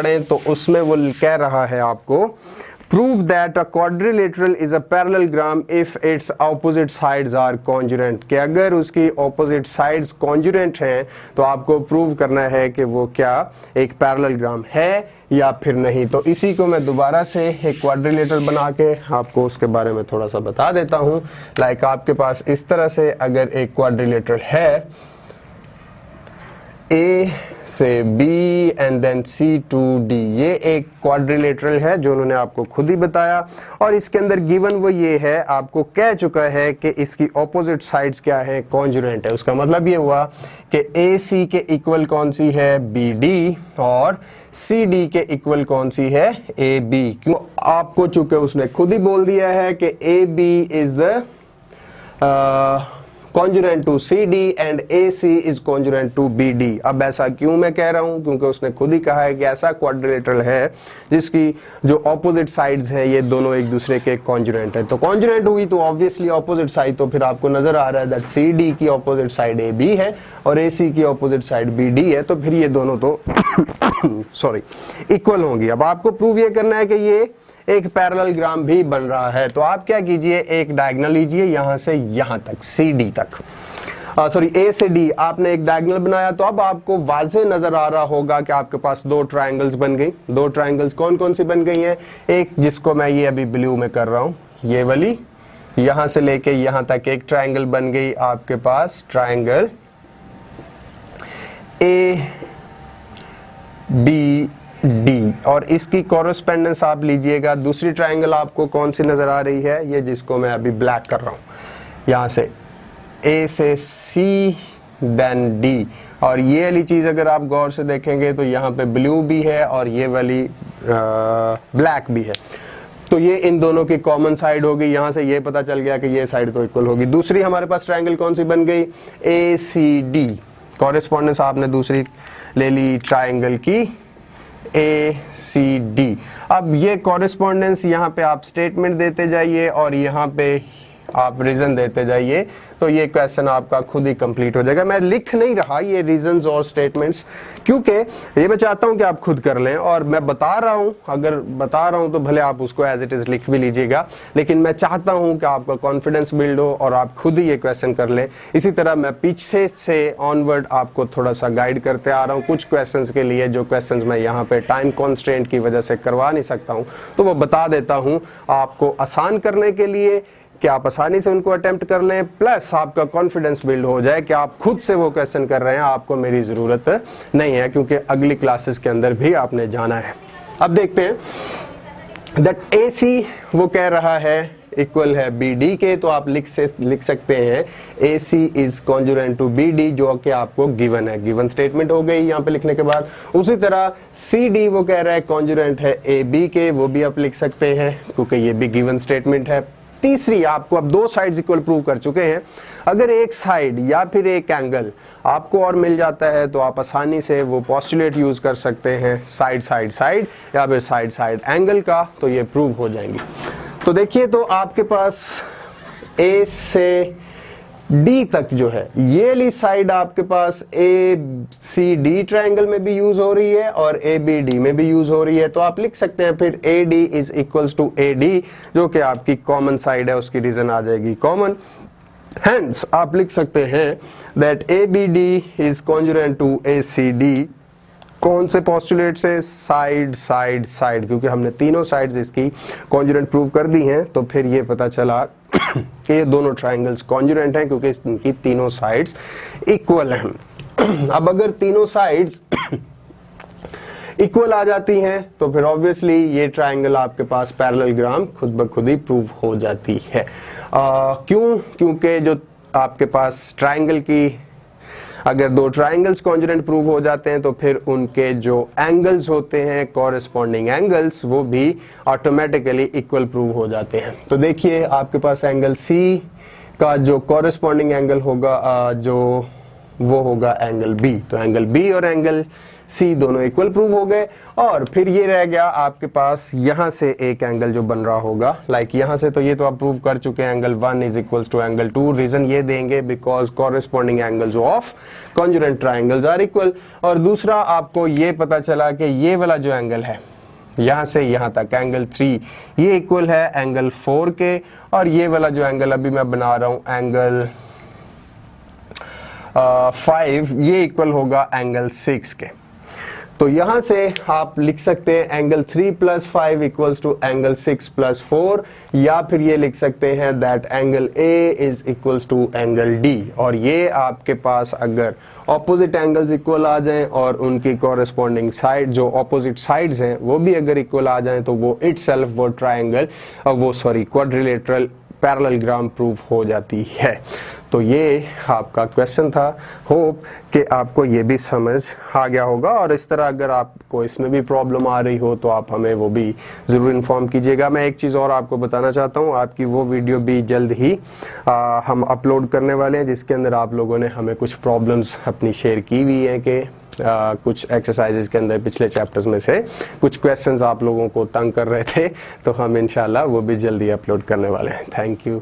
पढ़ें तो उसमें वो कह रहा है आपको prove that a quadrilateral is a parallelogram if its opposite sides are congruent, कि अगर उसकी ऑपोजिट साइड्स कॉन्जुरेंट हैं तो आपको प्रूव करना है कि वो क्या एक पैरेललोग्राम है या फिर नहीं। तो इसी को मैं दोबारा से एक क्वाड्रिलेटरल बना के आपको उसके बारे में थोड़ा सा बता देता हूँ। लाइक आपके पास इस तरह से अगर एक क्वाड्रिलेटरल है A से B and then C to D, ये एक क्वाड्रिलेटरल है जो उन्होंने आपको खुद ही बताया, और इसके अंदर गिवन वो ये है, आपको कह चुका है कि इसकी ऑपोजिट साइड्स क्या है, कॉन्जुरेंट है। उसका मतलब ये हुआ कि AC के इक्वल कौन सी है, BD, और CD के इक्वल कौन सी है, AB। क्यों? आपको चूंकि उसने खुद ही बोल दिया है कि AB is the congruent to CD and AC is congruent to BD। अब ऐसा क्यों मैं कह रहा हूं, क्योंकि उसने खुद ही कहा है कि ऐसा क्वाड्रिलेटरल है जिसकी जो ऑपोजिट साइड्स हैं ये दोनों एक दूसरे के कॉन्जुरेंट है। तो कॉन्जुरेंट हुई तो ऑब्वियसली ऑपोजिट साइड, तो फिर आपको नजर आ रहा है दैट CD की ऑपोजिट साइड AB है और AC की ऑपोजिट साइड BD है, तो फिर ये दोनों तो सॉरी इक्वल होंगी। अब आपको प्रूव ये करना है कि ये एक पैरेललोग्राम भी बन रहा है। तो आप क्या कीजिए, एक डायगोनल लीजिए यहां से यहां तक, CD तक, सॉरी A से D आपने एक डायगोनल बनाया। तो अब आपको वाज़े नजर आ रहा होगा कि आपके पास दो ट्रायंगल्स बन गई। दो ट्रायंगल्स कौन कौन सी बन गई हैं, एक जिसको मैं ये अभी ब्लू में कर रहा हूं, ये वाली, यहां से लेके यहां तक एक ट्रायंगल बन गई आपके पास, ट्रायंगल ABD, और इसकी कॉरेस्पेंडेंस आप लीजिएगा। दूसरी ट्रायंगल आपको कौन सी नजर आ रही है, ये जिसको मैं अभी ब्लैक कर रहा हूं, यहां से A से C देन D, और ये वाली चीज अगर आप गौर से देखेंगे तो यहाँ पे ब्लू भी है और ये वाली ब्लैक भी है। तो ये इन दोनों की कॉमन साइड होगी, यहां से ये पता चल गया कि ये साइड तो इक्वल होगी। दूसरी हमारे पास ट्रायंगल कौन सी बन गई, ACD, कॉरेस्पॉन्डेंस आपने दूसरी ले ली ट्रायंगल की ACD। अब ये कॉरेस्पॉन्डेंस यहाँ पे आप स्टेटमेंट देते जाइए और यहाँ पे आप रीजन देते जाइए, तो ये क्वेश्चन आपका खुद ही कंप्लीट हो जाएगा। मैं लिख नहीं रहा ये रीजंस और स्टेटमेंट्स, क्योंकि ये मैं चाहता हूं कि आप खुद कर लें, और मैं बता रहा हूं, अगर बता रहा हूं तो भले आप उसको एज इट इज लिख भी लीजिएगा, लेकिन मैं चाहता हूं कि आपका कॉन्फिडेंस बिल्ड हो और आप खुद ही ये क्वेश्चन कर लें। इसी तरह मैं पीछे से ऑनवर्ड आपको थोड़ा सा गाइड करते आ रहा हूँ कुछ क्वेश्चन के लिए, जो क्वेश्चन मैं यहाँ पे टाइम कॉन्स्ट्रेंट की वजह से करवा नहीं सकता हूँ, तो वो बता देता हूँ आपको आसान करने के लिए कि आप आसानी से उनको अटेम्प्ट कर लें, प्लस आपका कॉन्फिडेंस बिल्ड हो जाए कि आप खुद से वो क्वेश्चन कर रहे हैं, आपको मेरी ज़रूरत नहीं है, क्योंकि अगली क्लासेस के अंदर भी आपने जाना है। अब देखते हैं दैट AC वो कह रहा है इक्वल है BD के, तो आप लिख सकते हैं AC is congruent to BD, जो कि आपको गिवन है, गिवन स्टेटमेंट हो गई यहाँ पे लिखने के बाद। उसी तरह CD वो कह रहा है कॉन्जुरेंट है AB के, वो भी आप लिख सकते हैं क्योंकि ये भी गिवन स्टेटमेंट है। तीसरी, आपको अब दो साइड्स इक्वल प्रूव कर चुके हैं, अगर एक साइड या फिर एक एंगल आपको और मिल जाता है तो आप आसानी से वो पोस्टुलेट यूज कर सकते हैं, साइड साइड साइड या फिर साइड साइड एंगल का, तो ये प्रूव हो जाएंगी। तो देखिए, तो आपके पास A से D तक जो है ये वाली साइड आपके पास ACD ट्रायंगल में भी यूज हो रही है और ABD में भी यूज हो रही है, तो आप लिख सकते हैं फिर AD is equals to AD, जो कि आपकी कॉमन साइड है, उसकी रीजन आ जाएगी कॉमन। हेंस आप लिख सकते हैं that ABD is congruent to ACD। कौन से पोस्टुलेट से, साइड साइड साइड, क्योंकि हमने तीनों साइड्स इसकी कॉन्जुरेंट प्रूव कर दी हैं, तो फिर ये पता चला कि ये दोनों ट्रायंगल्स कॉन्जुरेंट हैं क्योंकि इनकी तीनों साइड्स इक्वल हैं। अब अगर तीनों साइड्स इक्वल आ जाती हैं तो फिर ऑब्वियसली ये ट्रायंगल आपके पास पैरेललोग्राम खुद ब खुद ही प्रूव हो जाती है। क्यों? क्योंकि जो आपके पास ट्रायंगल की, अगर दो ट्रायंगल्स कॉन्जुरेंट प्रूव हो जाते हैं तो फिर उनके जो एंगल्स होते हैं, कॉरेस्पॉन्डिंग एंगल्स, वो भी ऑटोमेटिकली इक्वल प्रूव हो जाते हैं। तो देखिए, आपके पास एंगल C का जो कॉरेस्पॉन्डिंग एंगल होगा, जो वो होगा एंगल बी। तो एंगल बी और एंगल सी दोनों इक्वल प्रूव हो गए। और फिर ये रह गया आपके पास यहां से एक एंगल जो बन रहा होगा, लाइक यहां से तो ये तो आप प्रूव कर चुके हैं, angle 1 is equals to angle 2। Reason ये देंगे because corresponding angles of congruent triangles are equal. और दूसरा आपको ये पता चला कि ये वाला जो एंगल है यहां से यहां तक एंगल 3 ये इक्वल है एंगल 4 के, और ये वाला जो एंगल अभी मैं बना रहा हूं एंगल 5 ये इक्वल होगा एंगल 6 के। तो यहां से आप लिख सकते हैं एंगल 3 + 5 इक्वल्स टू एंगल 6 + 4, या फिर ये लिख सकते हैं that angle A is equals to angle D. और ये आपके पास अगर ऑपोजिट एंगल्स इक्वल आ जाएं और उनकी कॉरेस्पॉन्डिंग साइड जो ऑपोजिट साइड्स हैं वो भी अगर इक्वल आ जाएं तो वो इटसेल्फ वो ट्राइंगल क्वाड्रिलेटरल पैरेललोग्राम प्रूफ हो जाती है। तो ये आपका क्वेश्चन था। होप कि आपको ये भी समझ आ गया होगा, और इस तरह अगर आपको इसमें भी प्रॉब्लम आ रही हो तो आप हमें वो भी ज़रूर इन्फॉर्म कीजिएगा। मैं एक चीज़ और आपको बताना चाहता हूँ, आपकी वो वीडियो भी जल्द ही हम अपलोड करने वाले हैं जिसके अंदर आप लोगों ने हमें कुछ प्रॉब्लम्स अपनी शेयर की हुई हैं कि कुछ एक्सरसाइजेज के अंदर पिछले चैप्टर्स में से कुछ क्वेश्चंस आप लोगों को तंग कर रहे थे, तो हम इंशाल्लाह वो भी जल्दी अपलोड करने वाले हैं। Thank you.